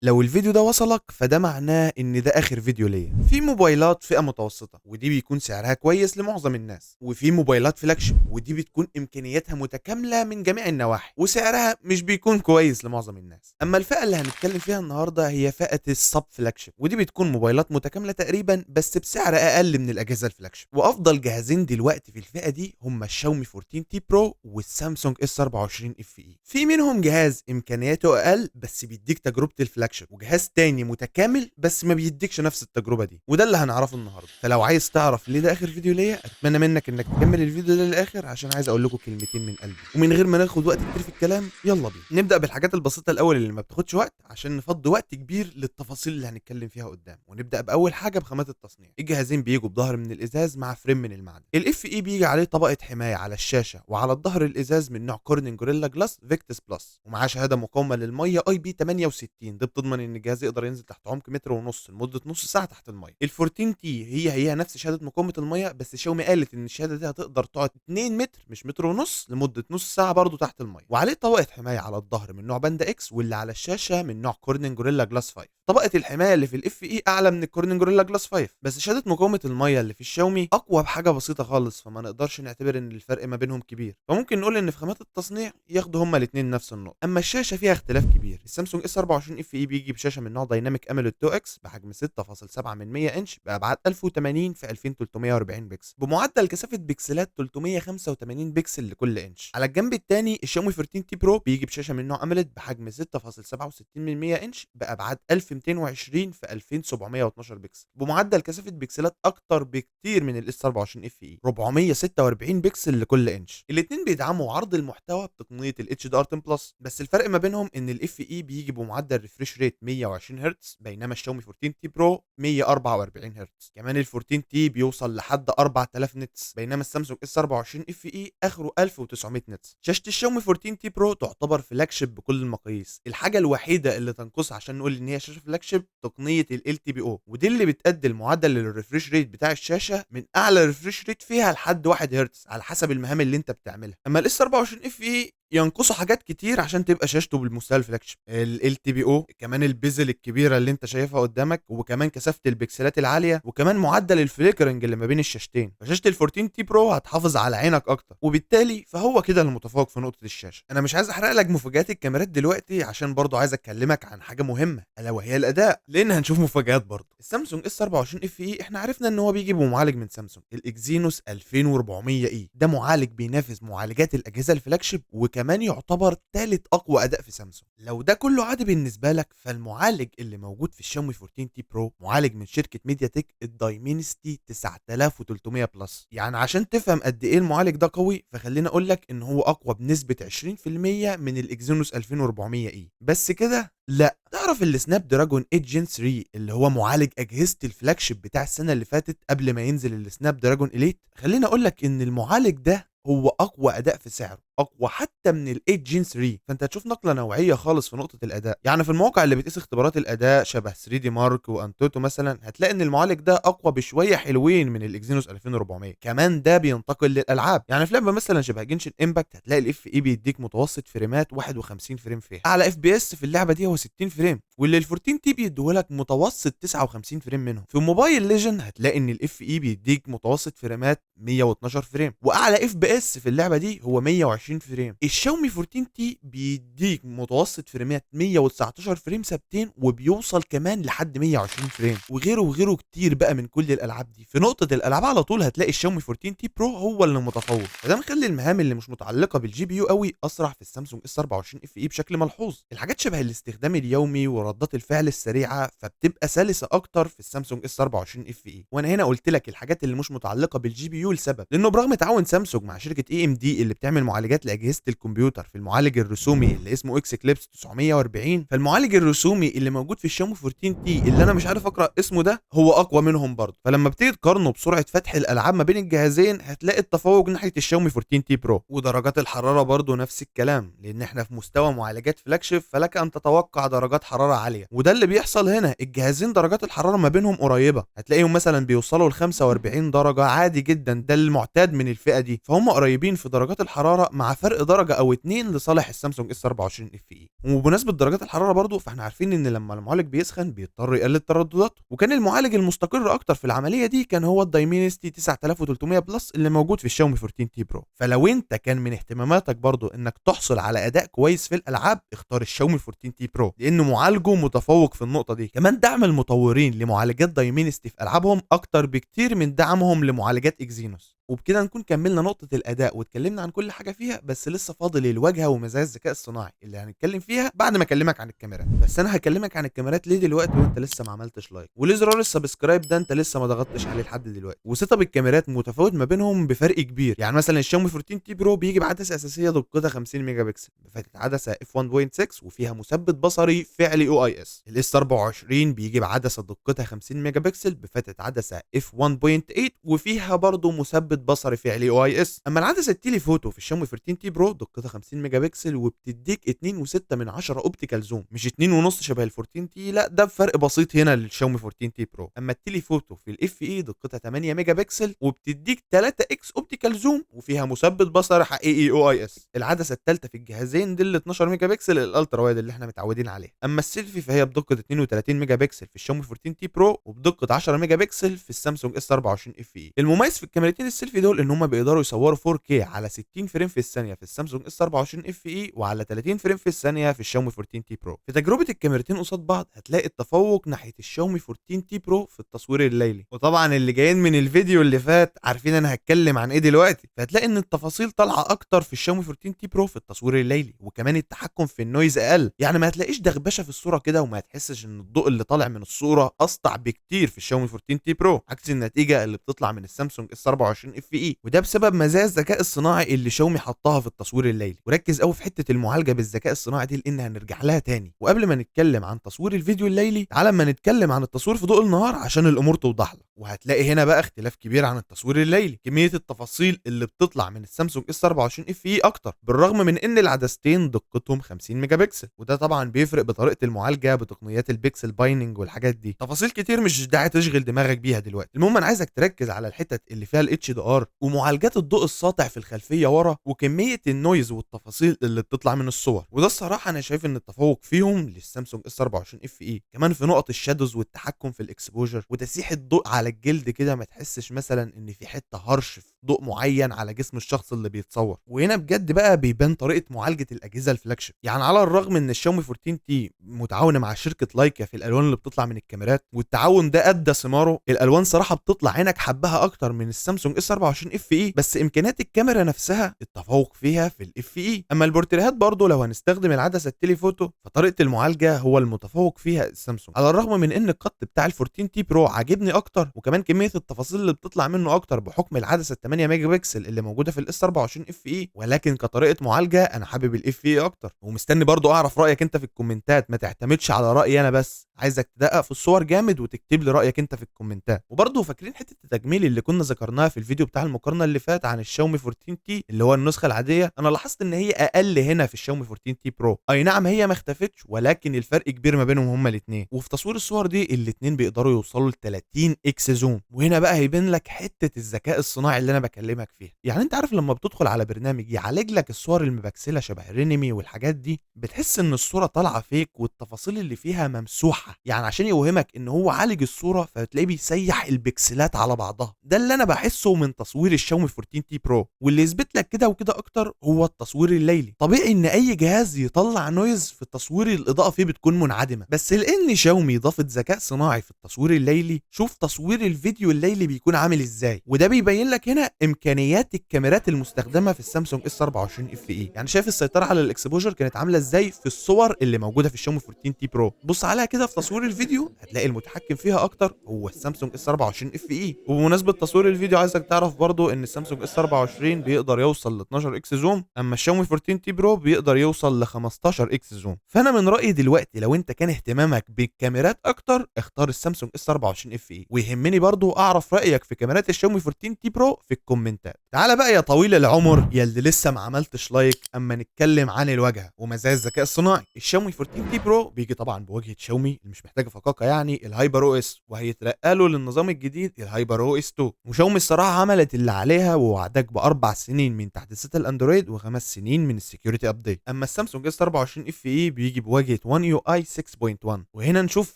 لو الفيديو ده وصلك فده معناه ان ده اخر فيديو ليا. في موبايلات فئة متوسطة ودي بيكون سعرها كويس لمعظم الناس، وفي موبايلات فلاج شيب ودي بتكون امكانياتها متكاملة من جميع النواحي وسعرها مش بيكون كويس لمعظم الناس. اما الفئة اللي هنتكلم فيها النهاردة هي فئة السب فلاج شيب، ودي بتكون موبايلات متكاملة تقريبا بس بسعر اقل من الاجهزة الفلاج شيب. وافضل جهازين دلوقتي في الفئة دي هما الشاومي 14 تي برو والسامسونج اس 24 اف اي. في منهم جهاز امكانياته اقل بس بيديك تجربة الفلاج شيب، وجهاز تاني متكامل بس ما بيديكش نفس التجربة دي، وده اللي هنعرفه النهارده. فلو عايز تعرف ليه ده اخر فيديو ليا اتمنى منك انك تكمل الفيديو ده للاخر عشان عايز اقول لكم كلمتين من قلبي. ومن غير ما ناخد وقت كتير في الكلام يلا بينا نبدا بالحاجات البسيطه الاول اللي ما بتاخدش وقت عشان نفضي وقت كبير للتفاصيل اللي هنتكلم فيها قدام. ونبدا باول حاجه بخامات التصنيع. الجهازين بيجوا بظهر من الازاز مع فريم من المعدن. الاف اي بيجي عليه طبقه حمايه على الشاشه وعلى الظهر الازاز من نوع كورنينج جوريلا جلاس فيكتس بلس، ومعاه شهاده مقاومه للميه اي بي 68. دي بتضمن ان الجهاز يقدر ينزل تحت عمق متر ونص لمده نص ساعه تحت الميه. ال 14 تي هي نفس شهاده مقاومه الميه، بس شاومي قالت ان الشهاده دي هتقدر تقعد 2 متر مش متر ونص لمده نص ساعه برضه تحت الميه. وعليه طبقه حمايه على الظهر من نوع باندا اكس، واللي على الشاشه من نوع كورنينج جوريلا جلاس 5. طبقه الحمايه اللي في الاف اي اعلى من الكورنينج جوريلا جلاس 5، بس شهاده مقاومه الميه اللي في الشاومي اقوى بحاجه بسيطه خالص، فما نقدرش نعتبر ان الفرق ما بينهم كبير. فممكن نقول ان في خامات التصنيع ياخدوا هما الاثنين نفس النقطه. اما الشاشه فيها اختلاف كبير. السامسونج اس 24 اف اي بيجي بشاشه من نوع دايناميك اموليد 2 اكس بحجم 6.7 من 100 انش بابعاد 1080 في 2340 بكسل بمعدل كثافه بكسلات 385 بكسل لكل انش. على الجنب الثاني الشاومي 14 تي برو بيجي بشاشه من نوع اموليد بحجم 6.67 من 100 انش بابعاد 1220 في 2712 بكسل بمعدل كثافه بكسلات اكتر بكتير من الاس 24 اف اي 446 بكسل لكل انش. الاثنين بيدعموا عرض المحتوى بتقنيه الاتش دي ار 10 بلس، بس الفرق ما بينهم ان الاف اي بيجي بمعدل ريفريش ريت 120 هرتز بينما الشاومي 14 تي برو 144 هرتز. كمان ال 14 تي بيوصل لحد 4000 نتس بينما السامسونج اس 24 اف اي اخره 1900 نتس. شاشه الشاومي 14 تي برو تعتبر فلاج شيب بكل المقاييس. الحاجه الوحيده اللي تنقصها عشان نقول ان هي شاشه فلاج شيب تقنيه ال تي بي او، ودي اللي بتأدي المعدل للريفريش ريت بتاع الشاشه من اعلى ريفريش ريت فيها لحد 1 هرتز على حسب المهام اللي انت بتعملها. اما الاس 24 اف اي ينقصوا حاجات كتير عشان تبقى شاشته بالمستوى الفلاج شيب. ال تي بي او، كمان البيزل الكبيره اللي انت شايفها قدامك، وكمان كثافه البكسلات العاليه، وكمان معدل الفليكرنج اللي ما بين الشاشتين. فشاشه ال 14 تي برو هتحافظ على عينك اكتر، وبالتالي فهو كده المتفوق في نقطه الشاشه. انا مش عايز احرق لك مفاجات الكاميرات دلوقتي عشان برضو عايز اكلمك عن حاجه مهمه الا وهي الاداء، لان هنشوف مفاجات برضو. السامسونج اس 24 اف اي احنا عرفنا ان هو بيجي بمعالج من سامسونج الاكزينوس 2400 اي. ده معالج بينافس معالجات الاجهزه الفلاج شيب، وكمان يعتبر ثالث اقوى اداء في سامسونج. لو ده كله عادي بالنسبه لك، فالمعالج اللي موجود في الشاومي 14 تي برو معالج من شركه ميديا تك الدايمنستي 9300 بلس. يعني عشان تفهم قد ايه المعالج ده قوي فخليني اقول لك ان هو اقوى بنسبه 20% من الاكزينوس 2400 اي. بس كده لا، تعرف السناب دراجون 8 جين 3 اللي هو معالج اجهزه الفلاج شيب بتاع السنه اللي فاتت قبل ما ينزل السناب دراجون اليت؟ خليني اقول لك ان المعالج ده هو اقوى اداء في سعره، اقوى حتى من ال 8 جين 3. فانت هتشوف نقله نوعيه خالص في نقطه الاداء. يعني في المواقع اللي بتقيس اختبارات الاداء شبه 3 دي مارك وانتوتو مثلا هتلاقي ان المعالج ده اقوى بشويه حلوين من الاكزينوس 2400. كمان ده بينتقل للالعاب. يعني في لعبه مثلا شبه جنشن امباكت هتلاقي الاف اي بيديك متوسط فريمات 51 فريم فيها. اعلى اف بي اس في اللعبه دي هو 60 فريم، واللي ال 14 تي بيديهولك متوسط 59 فريم منهم. في موبايل ليجن هتلاقي ان الاف اي بيديك متوسط فريمات 112 فريم، واعلى اف بي اس في اللعبه دي هو 120 فريم. الشاومي 14 تي بيديك متوسط فريمات 119 فريم ثابتين، وبيوصل كمان لحد 120 فريم، وغيره كتير بقى من كل الالعاب دي. في نقطه الالعاب على طول هتلاقي الشاومي 14 تي برو هو اللي متفوق، فده مخلي المهام اللي مش متعلقه بالجي بي يو قوي اسرع في السامسونج اس 24 اف اي بشكل ملحوظ. الحاجات شبه الاستخدام اليومي وردات الفعل السريعه فبتبقى سلسه اكتر في السامسونج اس 24 اف اي. وانا هنا قلت لك الحاجات اللي مش متعلقه بالجي بي يو لسبب، لانه برغم تعاون سامسونج مع شركه اي ام دي اللي بتعمل معالجات لاجهزه الكمبيوتر في المعالج الرسومي اللي اسمه اكس كليبس 940، فالمعالج الرسومي اللي موجود في الشاومي 14 تي اللي انا مش عارف اقرا اسمه ده هو اقوى منهم برضه. فلما بتيجي تقارنه بسرعه فتح الالعاب ما بين الجهازين هتلاقي التفوق ناحيه الشاومي 14 تي برو. ودرجات الحراره برضه نفس الكلام، لان احنا في مستوى معالجات فلاج شيب فلك ان تتوقع درجات حراره عاليه، وده اللي بيحصل هنا. الجهازين درجات الحراره ما بينهم قريبه، هتلاقيهم مثلا بيوصلوا ل 45 درجه عادي جدا، ده المعتاد من الفئه دي، فهم قريبين في درجات الحراره. مع مع فرق درجه او اتنين لصالح السامسونج اس 24 اف اي. وبمناسبه درجات الحراره برضو، فاحنا عارفين ان لما المعالج بيسخن بيضطر يقلل تردداته، وكان المعالج المستقر اكتر في العمليه دي كان هو الدايمينستي 9300 بلس اللي موجود في الشاومي 14 تي برو. فلو انت كان من اهتماماتك برضو انك تحصل على اداء كويس في الالعاب، اختار الشاومي 14 تي برو لانه معالجه متفوق في النقطه دي. كمان دعم المطورين لمعالجات دايمينستي في العابهم اكتر بكتير من دعمهم لمعالجات اكزينوس. وبكده نكون كملنا نقطة الأداء واتكلمنا عن كل حاجة فيها، بس لسه فاضل الواجهة ومزايا الذكاء الصناعي اللي هنتكلم فيها بعد ما أكلمك عن الكاميرات. بس أنا هكلمك عن الكاميرات ليه دلوقتي وأنت لسه ما عملتش لايك، وليه زرار السبسكرايب ده أنت لسه ما ضغطتش عليه لحد دلوقتي. وسيت اب الكاميرات متفاوت ما بينهم بفرق كبير. يعني مثلا الشاومي 14 تي برو بيجي بعدسة أساسية دقتها 50 ميجا بكسل بفتحة عدسة اف 1.6 وفيها مثبت بصري فعلي او اي اس. الاس 24 بيجي بعدسة دقتها 50 ميجا بكسل بفتحة عدسة اف 1.8 وفيها برضه مثبت بصري فعلي او اي اس. اما العدسه التيلي فوتو في الشاومي 14 تي برو دقتها 50 ميجا بكسل وبتديك 2.6 اوبتيكال زوم، مش 2.5 شبه ال 14 تي، لا ده بفرق بسيط هنا للشاومي 14 تي برو. اما التيلي فوتو في الاف اي دقتها 8 ميجا بكسل وبتديك 3 اكس اوبتيكال زوم وفيها مثبت بصري حقيقي او اي اس. العدسه الثالثه في الجهازين دي ال 12 ميجا بكسل الالترا وايد اللي احنا متعودين عليه. اما السيلفي فهي بدقه 32 ميجا بكسل في الشاومي 14 تي برو وبدقه 10 ميجا بكسل في السامسونج اس 24 اف اي. المميز في الكاميرتين السيلفي دول ان هم بيقدروا يصوروا 4K على 60 فريم في الثانيه في السامسونج اس 24 اف اي وعلى 30 فريم في الثانيه في الشاومي 14 تي برو. في تجربه الكاميرتين قصاد بعض هتلاقي التفوق ناحيه الشاومي 14 تي برو في التصوير الليلي. وطبعا اللي جايين من الفيديو اللي فات عارفين انا هتكلم عن ايه دلوقتي، فهتلاقي ان التفاصيل طالعه اكتر في الشاومي 14 تي برو في التصوير الليلي، وكمان التحكم في النويز اقل. يعني ما هتلاقيش دغبشه في الصوره كده وما هتحسش ان الضوء اللي طالع من الصوره اسطع بكتير في الشاومي 14 تي برو عكس النتيجه اللي بتطلع من السامسونج اس 24 اف اي. وده بسبب مزايا الذكاء الصناعي اللي شاومي حطها في التصوير الليلي. وركز قوي في حته المعالجه بالذكاء الصناعي دي لان هنرجع لها تاني. وقبل ما نتكلم عن تصوير الفيديو الليلي تعالى اما نتكلم عن التصوير في ضوء النهار عشان الامور توضح لك. وهتلاقي هنا بقى اختلاف كبير عن التصوير الليلي. كميه التفاصيل اللي بتطلع من السامسونج اس 24 اف اي اكتر بالرغم من ان العدستين دقتهم 50 ميجا بكسل، وده طبعا بيفرق بطريقه المعالجه بتقنيات البيكسل بايننج والحاجات دي. تفاصيل كتير مش داعي تشغل دماغك بيها دلوقتي. المهم انا عايزك تركز على الحتت اللي فيها الاتش دي ار ومعالجات الضوء الساطع في الخلفيه ورا وكميه النويز والتفاصيل اللي بتطلع من الصور. وده الصراحه انا شايف ان التفوق فيهم للسامسونج اس 24 اف اي. كمان في نقط الشادوز والتحكم في الاكسبوجر وتسيح الضوء على الجلد كده، ما تحسش مثلا ان في حته هرش في ضوء معين على جسم الشخص اللي بيتصور. وهنا بجد بقى بيبان طريقه معالجه الاجهزه الفلاجشيب. يعني على الرغم ان الشاومي 14 تي متعاونه مع شركه لايكا في الالوان اللي بتطلع من الكاميرات والتعاون ده ادى ثماره، الالوان صراحه بتطلع عينك حبها اكتر من السامسونج اس 24 اف اي، بس امكانيات الكاميرا نفسها التفوق فيها في الاف اي. اما البورتريهات برضه لو هنستخدم العدسه التليفوتو فطريقه المعالجه هو المتفوق فيها السامسونج، على الرغم من ان القط بتاع ال 14 تي برو عاجبني اكتر وكمان كميه التفاصيل اللي بتطلع منه اكتر بحكم العدسه 8 ميجا بكسل اللي موجوده في الاس 24 اف اي، ولكن كطريقه معالجه انا حابب الاف اي اكتر. ومستني برضو اعرف رايك انت في الكومنتات، ما تعتمدش على رايي انا بس، عايزك تدقق في الصور جامد وتكتب لي رايك انت في الكومنتات. وبرضو فاكرين حته التجميل اللي كنا ذكرناها في الفيديو بتاع المقارنه اللي فات عن الشاومي 14 تي اللي هو النسخه العاديه؟ انا لاحظت ان هي اقل هنا في الشاومي 14 تي برو. اي نعم هي ما اختفتش ولكن الفرق كبير ما بينهم هما الاثنين. وفي تصوير الصور دي الاثنين بيقدروا يوصلوا ل 30 اكس زوم. وهنا بقى هيبين لك حته الذكاء الصناعي اللي انا بكلمك فيها. يعني انت عارف لما بتدخل على برنامج يعالج لك الصور المبكسله شبه رينمي والحاجات دي، بتحس ان الصوره طالعه فيك والتفاصيل اللي فيها ممسوحه، يعني عشان يوهمك ان هو عالج الصوره فتلاقيه بيسيح البكسلات على بعضها. ده اللي انا بحسه من تصوير الشاومي 14 تي برو. واللي يثبت لك كده وكده اكتر هو التصوير الليلي. طبيعي ان اي جهاز يطلع نويز في التصوير الاضاءه فيه بتكون منعدمه، بس لان شاومي ضافت ذكاء صناعي في التصوير الليلي، شوف تصوير الفيديو الليلي بيكون عامل ازاي. وده بيبين لك هنا امكانيات الكاميرات المستخدمه في السامسونج اس 24 اف اي. يعني شايف السيطره على الاكسبوجر كانت عامله ازاي في الصور اللي موجوده في الشاومي 14 تي برو. بص عليها كده في تصوير الفيديو هتلاقي المتحكم فيها اكتر هو السامسونج اس 24 اف اي. وبمناسبه تصوير الفيديو عايزك تعرف برضو ان السامسونج اس 24 بيقدر يوصل ل 12 اكس زوم، اما الشاومي 14 تي برو بيقدر يوصل ل 15 اكس زوم. فانا من رايي دلوقتي لو انت كان اهتمامك بالكاميرات اكتر اختار السامسونج اس 24 اف اي. ويهمني برضو اعرف رايك في كاميرات الشاومي 14 تي برو في الكومنتات. تعالى بقى يا طويل العمر يا اللي لسه ما عملتش لايك اما نتكلم عن الواجهه ومزايا الذكاء الصناعي. الشاومي 14 تي برو بيجي طبعا بواجهه شاومي اللي مش محتاجه فقاقه، يعني الهايبر او اس، وهيترقى له للنظام الجديد الهايبر او اس 2. وشاومي الصراحه وعملت اللي عليها ووعدك ب4 سنين من تحديثات الاندرويد و5 سنين من السكيورتي ابديت. اما السامسونج اس 24 اف اي بيجي بواجهه 1 يو اي 6.1، وهنا نشوف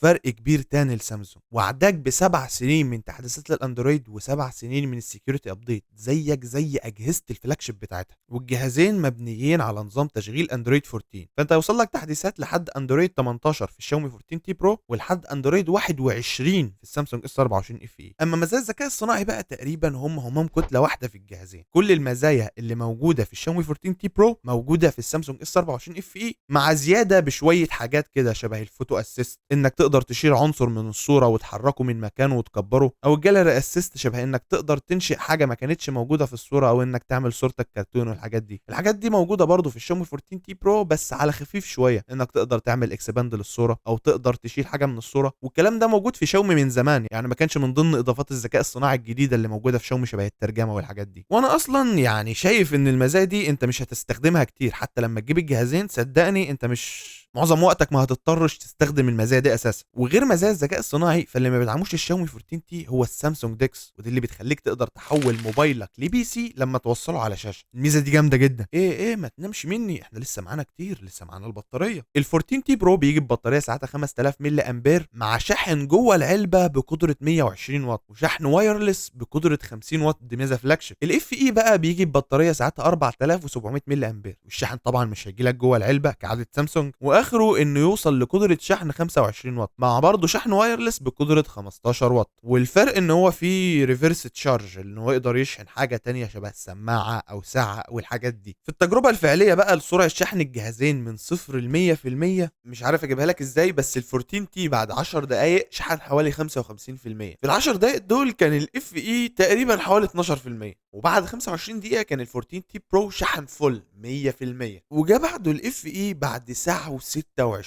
فرق كبير تاني لسامسونج، وعداك ب7 سنين من تحديثات الاندرويد و7 سنين من السكيورتي ابديت زيك زي اجهزه الفلاج شيب بتاعتها، والجهازين مبنيين على نظام تشغيل اندرويد 14. فانت هيوصل لك تحديثات لحد اندرويد 18 في الشاومي 14 تي برو ولحد اندرويد 21 في السامسونج اس 24 اف اي. اما مزايا الذكاء الصناعي بقى تقريبا هم كتله واحده في الجهازين. كل المزايا اللي موجوده في الشاومي 14 تي برو موجوده في السامسونج اس 24 اف اي، مع زياده بشويه حاجات كده شبه الفوتو اسيست، انك تقدر تشيل عنصر من الصوره وتحركه من مكانه وتكبره، او الجاليري اسيست شبه انك تقدر تنشئ حاجه ما كانتش موجوده في الصوره، او انك تعمل صورتك كرتون والحاجات دي. الحاجات دي موجوده برضو في الشاومي 14 تي برو بس على خفيف شويه، انك تقدر تعمل اكسباند للصوره او تقدر تشيل حاجه من الصوره، والكلام ده موجود في شاومي من زمان، يعني ما كانش من ضمن اضافات الذكاء الصناعي الجديده اللي موجوده في شاومي شبه الترجمه والحاجات دي. وانا اصلا يعني شايف ان المزايا دي انت مش هتستخدمها كتير، حتى لما تجيب الجهازين صدقني انت مش معظم وقتك ما هتضطرش تستخدم المزايا دي اساسا. وغير مزايا الذكاء الصناعي فاللي ما بيدعموش الشاومي 14 تي هو السامسونج ديكس، ودي اللي بتخليك تقدر تحول موبايلك لبي سي لما توصله على شاشه. الميزه دي جامده جدا. ايه ما تنامش مني، احنا لسه معانا كتير، لسه معانا البطاريه. ال 14 تي برو بيجي ببطاريه ساعتها 5000 ملي امبير مع شاحن جوه العلبه بقدره 120 واط وشحن وايرلس بقدره 50 واط، دي ميزه فلاج شيب. الاف اي بقى بيجي ببطاريه ساعتها 4700 ملي امبير، والشحن طبعا مش هيجي لك جوه العلبه كعاده سامسونج، واخره انه يوصل لقدره شحن 25 واط مع برضه شحن وايرلس بقدره 15 واط. والفرق ان هو فيه ريفرس تشارج، ان هو يقدر يشحن حاجه تانية شبه السماعه او ساعه والحاجات دي. في التجربه الفعليه بقى لسرعه شحن الجهازين من 0 ل 100%، مش عارف اجيبها لك ازاي، بس ال 14 تي بعد 10 دقائق شحن حوالي 55%. في ال10 دقائق دول كان الاف اي تقريبا حوالي 12%، وبعد 25 دقيقه كان ال 14 تي برو شحن فل 100%، وجا بعده الاف اي بعد ساعه و26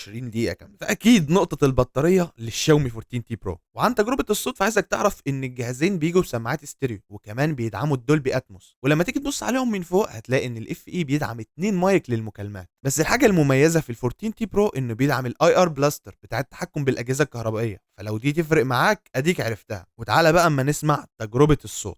دقيقه كمان. فاكيد نقطه البطاريه للشاومي 14 تي برو. وعن تجربه الصوت فعايزك تعرف ان الجهازين بيجوا بسماعات استيريو، وكمان بيدعموا الدولبي اتموس، ولما تيجي تبص عليهم من فوق هتلاقي ان الاف اي بيدعم 2 مايك للمكالمات. بس الحاجه المميزه في ال 14 تي برو انه بيدعم الاي ار بلاستر بتاع التحكم بالاجهزه الكهربائيه، فلو دي تفرق معاك اديك عرفتها. وتعالى بقى اما نسمع تجربه الصوت.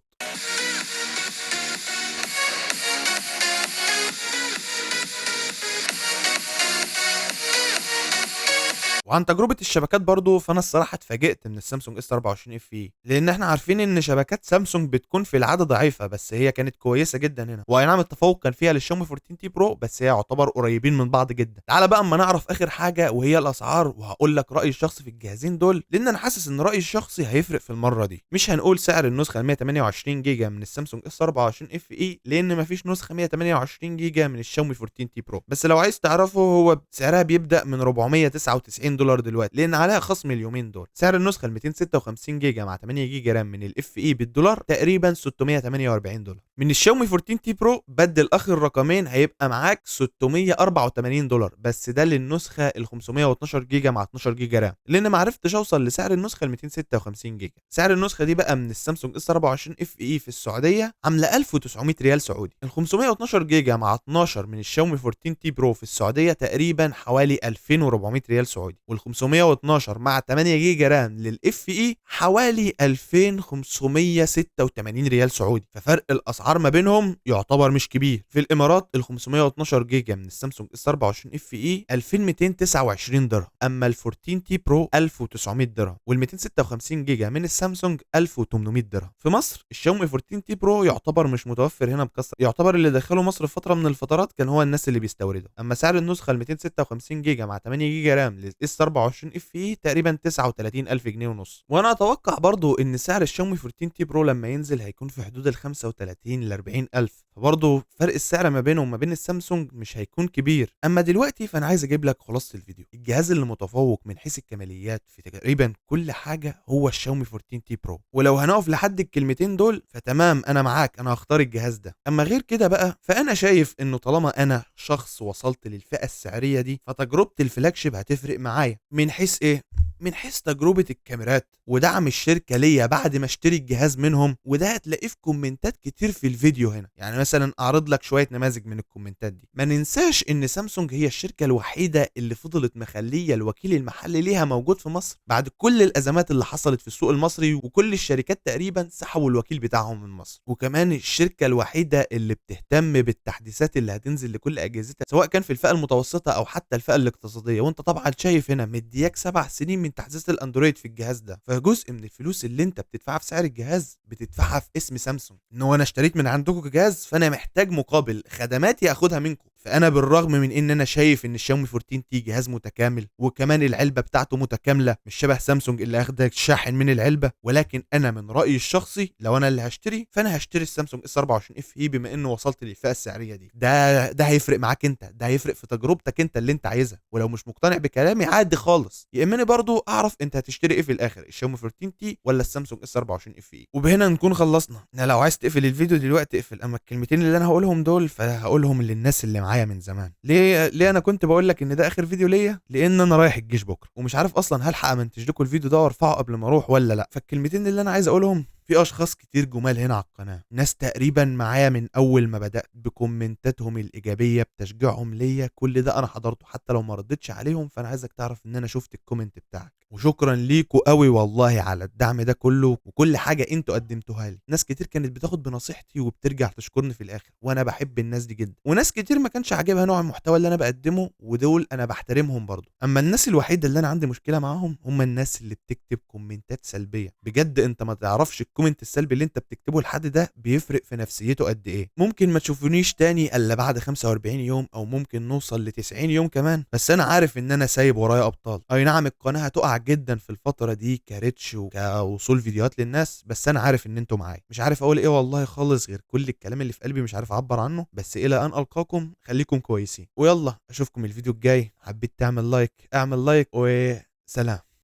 وعن تجربه الشبكات برضو فانا الصراحه اتفاجئت من السامسونج اس 24 اف اي، لان احنا عارفين ان شبكات سامسونج بتكون في العاده ضعيفه، بس هي كانت كويسه جدا هنا. واي نعم التفوق كان فيها للشاومي 14 تي برو، بس هي يعتبر قريبين من بعض جدا. تعالى بقى اما نعرف اخر حاجه وهي الاسعار، وهقول لك رايي الشخصي في الجهازين دول، لان انا حاسس ان رايي الشخصي هيفرق في المره دي. مش هنقول سعر النسخه ال 128 جيجا من السامسونج اس 24 اف اي، لان مفيش نسخه 128 جيجا من الشاومي 14 تي برو، بس لو عايز تعرفه هو سعرها بيبدا من $499 دلوقتي، لان عليها خصم اليومين دول. سعر النسخه ال 256 جيجا مع 8 جيجا رام من الاف اي بالدولار تقريبا $648. من الشاومي 14 تي برو بدل اخر رقمين هيبقى معاك $684، بس ده للنسخه ال 512 جيجا مع 12 جيجا رام، لان ما عرفتش اوصل لسعر النسخه ال 256 جيجا. سعر النسخه دي بقى من السامسونج اس 24 اف اي في السعوديه عامله 1900 ريال سعودي. ال 512 جيجا مع 12 من الشاومي 14 تي برو في السعوديه تقريبا حوالي 2400 ريال سعودي، وال 512 مع 8 جيجا رام للاف اي حوالي 2586 ريال سعودي. ففرق الاسعار ما بينهم يعتبر مش كبير. في الامارات ال 512 جيجا من السامسونج اس 24 اف اي 2229 درهم، اما ال 14 تي برو 1900 درهم، وال 256 جيجا من السامسونج 1800 درهم. في مصر الشاومي 14 تي برو يعتبر مش متوفر هنا بكثره، يعتبر اللي دخله مصر في فتره من الفترات كان هو الناس اللي بيستورده. اما سعر النسخه ال 256 جيجا مع 8 جيجا رام للاس 24 اف اي تقريبا 39000 جنيه ونص. وانا اتوقع برضو ان سعر الشاومي 14 تي برو لما ينزل هيكون في حدود ال 35 ل 40000، فبرضو فرق السعر ما بينه وما بين السامسونج مش هيكون كبير. اما دلوقتي فانا عايز اجيب لك خلاصه الفيديو. الجهاز اللي متفوق من حيث الكماليات في تقريبا كل حاجه هو الشاومي 14 تي برو، ولو هنقف لحد الكلمتين دول فتمام انا معاك، انا هختار الجهاز ده. اما غير كده بقى فانا شايف انه طالما انا شخص وصلت للفئه السعريه دي فتجربه الفلاج شيب هتفرق معايا. من حيث ايه؟ من حيث تجربة الكاميرات ودعم الشركة ليا بعد ما اشتري الجهاز منهم، وده هتلاقيه في كومنتات كتير في الفيديو هنا. يعني مثلا اعرض لك شوية نماذج من الكومنتات دي. ما ننساش ان سامسونج هي الشركة الوحيدة اللي فضلت مخلية الوكيل المحلي ليها موجود في مصر بعد كل الازمات اللي حصلت في السوق المصري، وكل الشركات تقريبا سحبوا الوكيل بتاعهم من مصر. وكمان الشركة الوحيدة اللي بتهتم بالتحديثات اللي هتنزل لكل اجهزتها، سواء كان في الفئة المتوسطة او حتى الفئة الاقتصادية. وانت طبعا شايف هنا مدياك 7 سنين من تحديث الاندرويد في الجهاز ده. فجزء من الفلوس اللي انت بتدفعها في سعر الجهاز بتدفعها في اسم سامسونج، ان هو انا اشتريت من عندكم جهاز فانا محتاج مقابل خدماتي اخدها منكم. فانا بالرغم من ان انا شايف ان الشاومي 14 تي جهاز متكامل، وكمان العلبه بتاعته متكامله مش شبه سامسونج اللي اخدك شاحن من العلبه، ولكن انا من رايي الشخصي لو انا اللي هشتري فانا هشتري السامسونج اس 24 اف اي، بما انه وصلت للفئه السعريه دي. ده هيفرق معاك انت، ده هيفرق في تجربتك انت اللي انت عايزها. ولو مش مقتنع بكلامي عادي خالص، يهمني برضو اعرف انت هتشتري ايه في الاخر، الشاومي 14 تي ولا السامسونج اس 24 اف اي. وبهنا نكون خلصنا. لو عايز تقفل الفيديو دلوقتي اقفل، اما الكلمتين اللي انا هقولهم دول فهقولهم للناس اللي معايا من زمان. ليه انا كنت بقول لك ان ده اخر فيديو ليا؟ لان انا رايح الجيش بكره ومش عارف اصلا هلحق امنتج لكم الفيديو ده وارفعه قبل ما اروح ولا لا. فالكلمتين اللي انا عايز اقولهم، في اشخاص كتير جمال هنا على القناه، ناس تقريبا معايا من اول ما بدات بكومنتاتهم الايجابيه بتشجيعهم ليا، كل ده انا حضرته حتى لو ما ردتش عليهم. فانا عايزك تعرف ان انا شفت الكومنت بتاعك، وشكرا ليكوا قوي والله على الدعم ده كله وكل حاجه انتوا قدمتوها لي. ناس كتير كانت بتاخد بنصيحتي وبترجع تشكرني في الاخر، وانا بحب الناس دي جدا. وناس كتير ما كانش عاجبها نوع المحتوى اللي انا بقدمه، ودول انا بحترمهم برضو. اما الناس الوحيده اللي انا عندي مشكله معاهم هم الناس اللي بتكتب كومنتات سلبيه. بجد انت ما تعرفش الكومنت السلبي اللي انت بتكتبه لحد ده بيفرق في نفسيته قد ايه. ممكن ما تشوفونيش تاني الا بعد 45 يوم، او ممكن نوصل ل 90 يوم كمان، بس انا عارف ان انا سايب ورايا ابطال. اي نعم القناه هتقع جدا في الفتره دي كريتش وكوصول فيديوهات للناس، بس انا عارف ان انتوا معايا. مش عارف اقول ايه والله خالص، غير كل الكلام اللي في قلبي مش عارف اعبر عنه. بس الى ان القاكم خليكم كويسين، ويلا اشوفكم الفيديو الجاي. حبيت تعمل لايك اعمل لايك، وسلام.